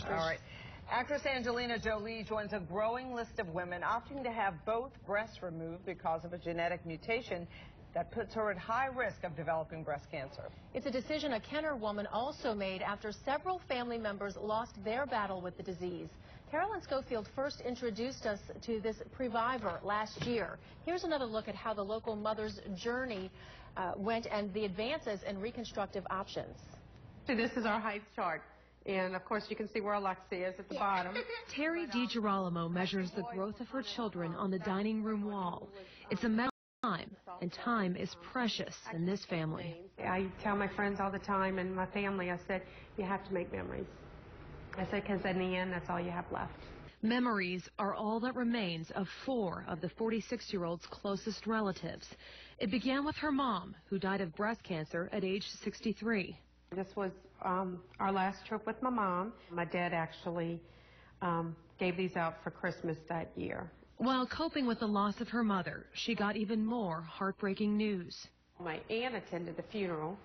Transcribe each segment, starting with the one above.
All right. Actress Angelina Jolie joins a growing list of women opting to have both breasts removed because of a genetic mutation that puts her at high risk of developing breast cancer. It's a decision a Kenner woman also made after several family members lost their battle with the disease. Carolyn Schofield first introduced us to this Pre-Vivor last year. Here's another look at how the local mother's journey went and the advances in reconstructive options. This is our height chart. And, of course, you can see where Alexia is at the bottom. Terry DiGirolamo measures the growth of her children on the dining room wall. It's a matter of time, and time is precious in this family. I tell my friends all the time and my family, I said, you have to make memories. I said, because in the end, that's all you have left. Memories are all that remains of 4 of the 46-year-old's closest relatives. It began with her mom, who died of breast cancer at age 63. This was our last trip with my mom. My dad actually gave these out for Christmas that year. While coping with the loss of her mother, she got even more heartbreaking news. My aunt attended the funeral,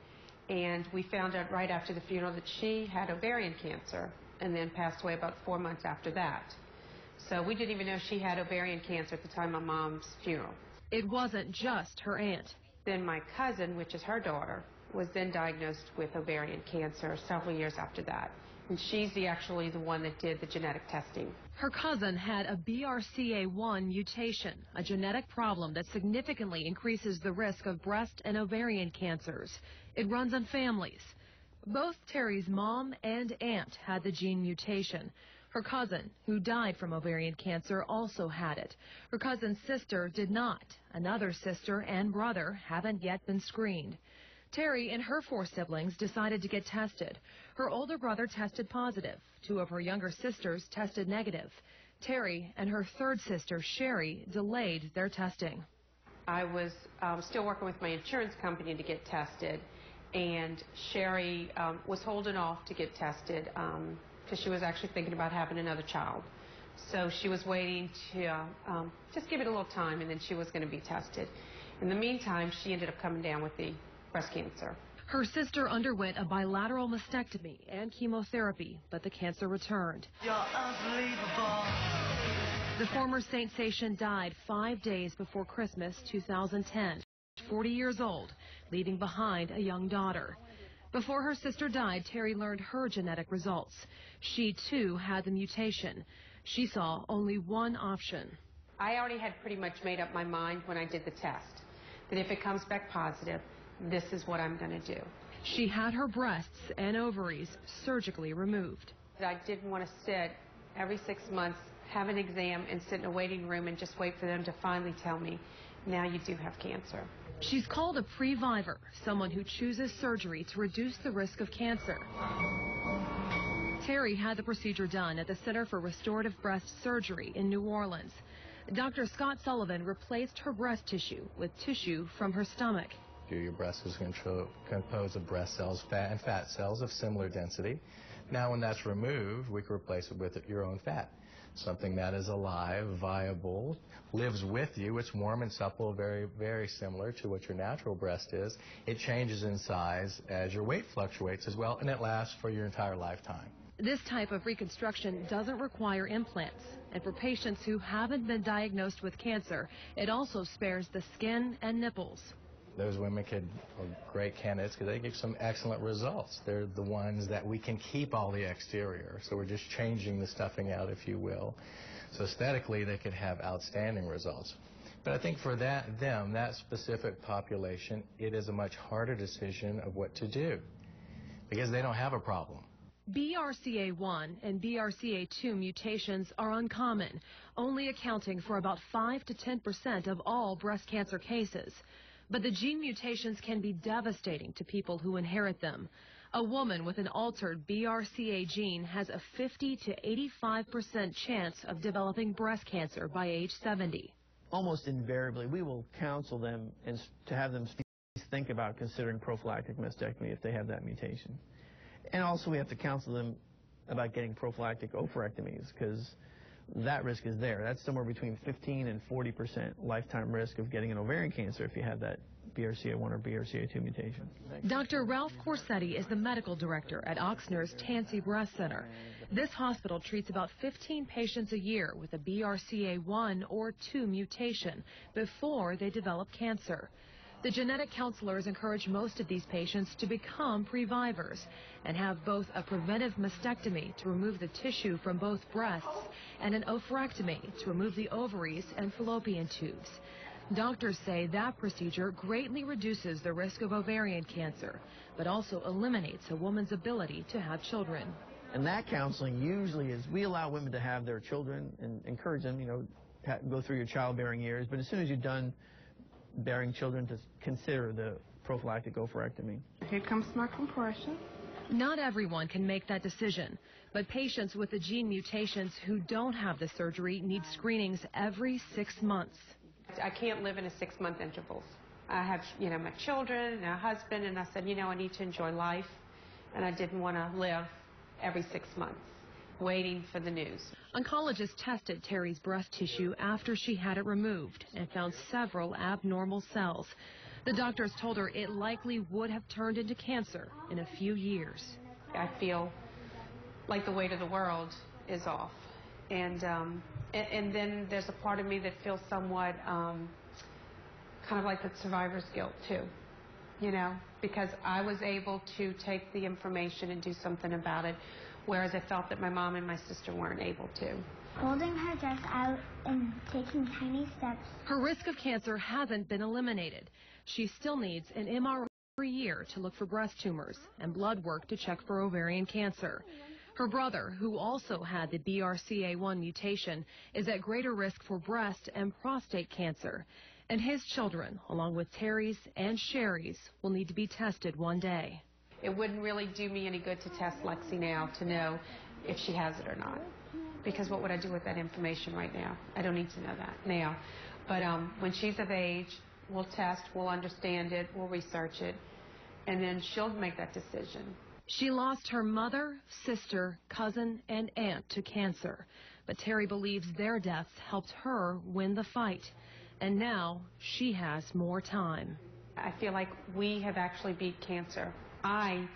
and we found out right after the funeral that she had ovarian cancer and then passed away about 4 months after that. So we didn't even know she had ovarian cancer at the time of Mom's funeral. It wasn't just her aunt. Then my cousin, which is her daughter, was then diagnosed with ovarian cancer several years after that. And she's actually the one that did the genetic testing. Her cousin had a BRCA1 mutation, a genetic problem that significantly increases the risk of breast and ovarian cancers. It runs in families. Both Terry's mom and aunt had the gene mutation. Her cousin, who died from ovarian cancer, also had it. Her cousin's sister did not. Another sister and brother haven't yet been screened. Terry and her 4 siblings decided to get tested. Her older brother tested positive. 2 of her younger sisters tested negative. Terry and her 3rd sister, Sherry, delayed their testing. I was still working with my insurance company to get tested, and Sherry was holding off to get tested because she was actually thinking about having another child. So she was waiting to just give it a little time, and then she was going to be tested. In the meantime, she ended up coming down with the breast cancer. Her sister underwent a bilateral mastectomy and chemotherapy, but the cancer returned. You're unbelievable. The former sensation died 5 days before Christmas 2010, 40 years old, leaving behind a young daughter. Before her sister died, Terry learned her genetic results. She, too, had the mutation. She saw only one option. I already had pretty much made up my mind when I did the test, that if it comes back positive, this is what I'm going to do. She had her breasts and ovaries surgically removed. I didn't want to sit every 6 months, have an exam, and sit in a waiting room and just wait for them to finally tell me, now you do have cancer. She's called a Pre-Vivor, someone who chooses surgery to reduce the risk of cancer. Terry had the procedure done at the Center for Restorative Breast Surgery in New Orleans. Dr. Scott Sullivan replaced her breast tissue with tissue from her stomach. Your breast is composed of breast cells, fat and fat cells of similar density. Now when that's removed, we can replace it with your own fat. Something that is alive, viable, lives with you. It's warm and supple, very, very similar to what your natural breast is. It changes in size as your weight fluctuates as well, and it lasts for your entire lifetime. This type of reconstruction doesn't require implants. And for patients who haven't been diagnosed with cancer, it also spares the skin and nipples. Those women are great candidates because they give some excellent results. They're the ones that we can keep all the exterior. So we're just changing the stuffing out, if you will. So aesthetically, they could have outstanding results. But I think for that specific population, it is a much harder decision of what to do because they don't have a problem. BRCA1 and BRCA2 mutations are uncommon, only accounting for about 5 to 10% of all breast cancer cases. But the gene mutations can be devastating to people who inherit them. A woman with an altered BRCA gene has a 50 to 85% chance of developing breast cancer by age 70. Almost invariably, we will counsel them and to have them think about considering prophylactic mastectomy if they have that mutation. And also we have to counsel them about getting prophylactic oophorectomies because that risk is there. That's somewhere between 15 and 40% lifetime risk of getting an ovarian cancer if you have that BRCA1 or BRCA2 mutation. Dr. Ralph Corsetti is the medical director at Ochsner's Tansy Breast Center. This hospital treats about 15 patients a year with a BRCA1 or 2 mutation before they develop cancer. The genetic counselors encourage most of these patients to become pre-vivors and have both a preventive mastectomy to remove the tissue from both breasts and an oophorectomy to remove the ovaries and fallopian tubes. Doctors say that procedure greatly reduces the risk of ovarian cancer, but also eliminates a woman's ability to have children. And that counseling usually is, we allow women to have their children and encourage them, go through your childbearing years, but as soon as you're done bearing children, to consider the prophylactic oophorectomy. Here comes my compression. Not everyone can make that decision, but patients with the gene mutations who don't have the surgery need screenings every 6 months. I can't live in a 6-month intervals. I have, my children and a husband, and I said, I need to enjoy life, and I didn't want to live every 6 months waiting for the news. Oncologists tested Terry's breast tissue after she had it removed and found several abnormal cells. The doctors told her it likely would have turned into cancer in a few years. I feel like the weight of the world is off. And then there's a part of me that feels somewhat kind of like the survivor's guilt too, because I was able to take the information and do something about it, whereas I felt that my mom and my sister weren't able to. Holding her dress out and taking tiny steps. Her risk of cancer hasn't been eliminated. She still needs an MRI every year to look for breast tumors and blood work to check for ovarian cancer. Her brother, who also had the BRCA1 mutation, is at greater risk for breast and prostate cancer. And his children, along with Terry's and Sherry's, will need to be tested one day. It wouldn't really do me any good to test Lexi now to know if she has it or not. Because what would I do with that information right now? I don't need to know that now. But when she's of age, we'll test, we'll understand it, we'll research it, and then she'll make that decision. She lost her mother, sister, cousin, and aunt to cancer. But Terry believes their deaths helped her win the fight. And now she has more time. I feel like we have actually beat cancer. I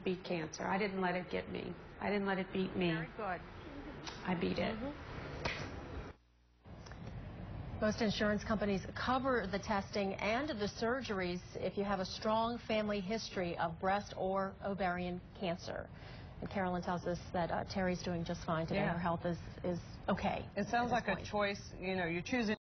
beat cancer. I didn't let it get me. I didn't let it beat me. Very good. I beat it. Most insurance companies cover the testing and the surgeries if you have a strong family history of breast or ovarian cancer. And Carolyn tells us that Terry's doing just fine today. Yeah. Her health is okay. It sounds like a choice, you're choosing